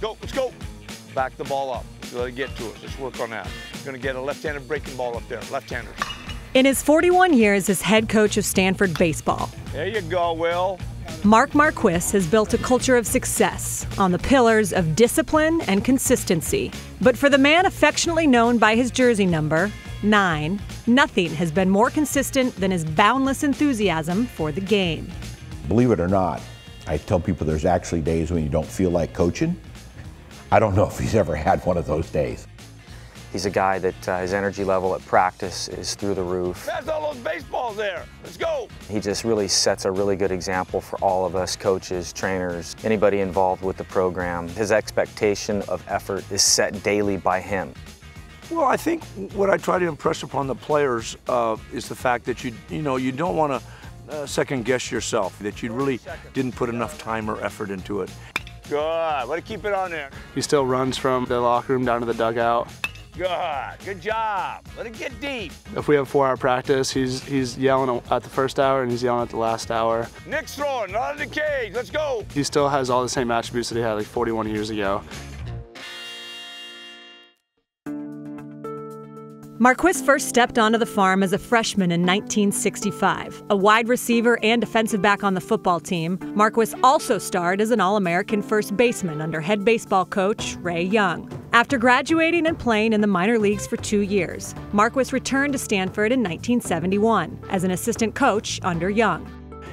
Go, let's go. Back the ball up. Let it get to it. Let's work on that. We're going to get a left-handed breaking ball up there. Left-handers. In his 41 years as head coach of Stanford baseball, There you go, Will. Marquess has built a culture of success on the pillars of discipline and consistency. But for the man affectionately known by his jersey number, 9, nothing has been more consistent than his boundless enthusiasm for the game. Believe it or not, I tell people there's actually days when you don't feel like coaching. I don't know if he's ever had one of those days. He's a guy that his energy level at practice is through the roof. Pass all those baseballs there. Let's go. He just really sets a really good example for all of us coaches, trainers, anybody involved with the program. His expectation of effort is set daily by him. Well, I think what I try to impress upon the players is the fact that you don't want to second guess yourself, that you really didn't put enough time or effort into it. Good. Way to keep it on there. He still runs from the locker room down to the dugout. Good. Good job. Let it get deep. If we have 4-hour practice, he's yelling at the first hour and he's yelling at the last hour. Nick's throwing, not in the cage. Let's go. He still has all the same attributes that he had like 41 years ago. Marquess first stepped onto the farm as a freshman in 1965. A wide receiver and defensive back on the football team, Marquess also starred as an All-American first baseman under head baseball coach Ray Young. After graduating and playing in the minor leagues for 2 years, Marquess returned to Stanford in 1971 as an assistant coach under Young.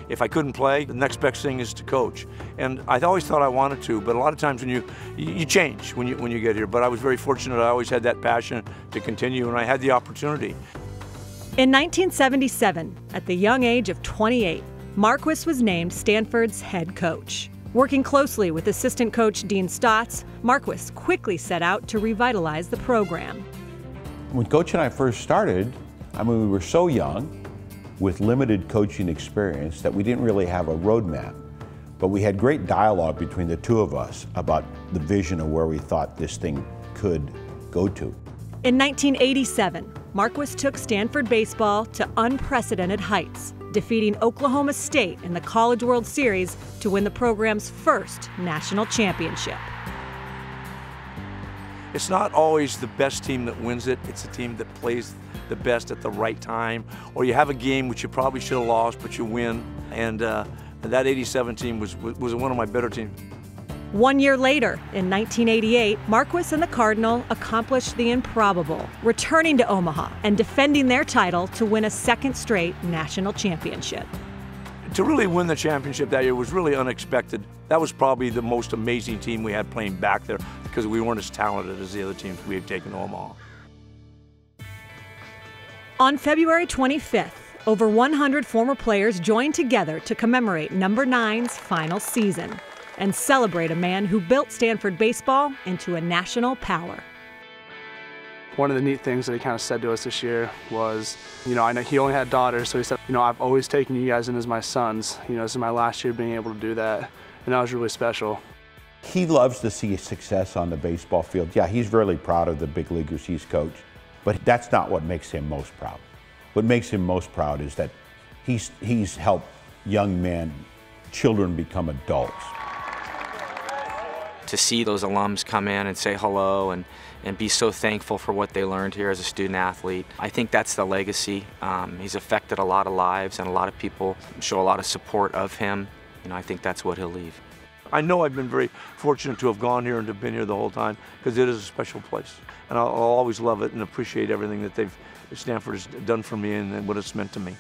If I couldn't play, the next best thing is to coach. And I always thought I wanted to, but a lot of times when you change when you get here. But I was very fortunate. I always had that passion to continue, and I had the opportunity. In 1977, at the young age of 28, Marquess was named Stanford's head coach. Working closely with assistant coach Dean Stotts, Marquess quickly set out to revitalize the program. When Coach and I first started, we were so young, with limited coaching experience, that we didn't really have a roadmap. But we had great dialogue between the two of us about the vision of where we thought this thing could go to. In 1987, Marquess took Stanford baseball to unprecedented heights, defeating Oklahoma State in the College World Series to win the program's first national championship. It's not always the best team that wins it. It's a team that plays the best at the right time. Or you have a game which you probably should have lost, but you win. And that 87 team was one of my better teams. 1 year later, in 1988, Marquess and the Cardinal accomplished the improbable, returning to Omaha and defending their title to win a second straight national championship. To really win the championship that year was really unexpected. That was probably the most amazing team we had playing back there, because we weren't as talented as the other teams we had taken to Omaha. On February 25th, over 100 former players joined together to commemorate number 9's final season and celebrate a man who built Stanford baseball into a national power. One of the neat things that he kind of said to us this year was, I know he only had daughters, so he said, I've always taken you guys in as my sons. This is my last year being able to do that, and that was really special. He loves to see success on the baseball field. Yeah, he's really proud of the big leaguers he's coached, but that's not what makes him most proud. What makes him most proud is that he's helped young men, children become adults. To see those alums come in and say hello and be so thankful for what they learned here as a student athlete. I think that's the legacy. He's affected a lot of lives, and a lot of people show a lot of support of him. I think that's what he'll leave. I know I've been very fortunate to have gone here and to have been here the whole time, because it is a special place. And I'll always love it and appreciate everything that Stanford has done for me and what it's meant to me.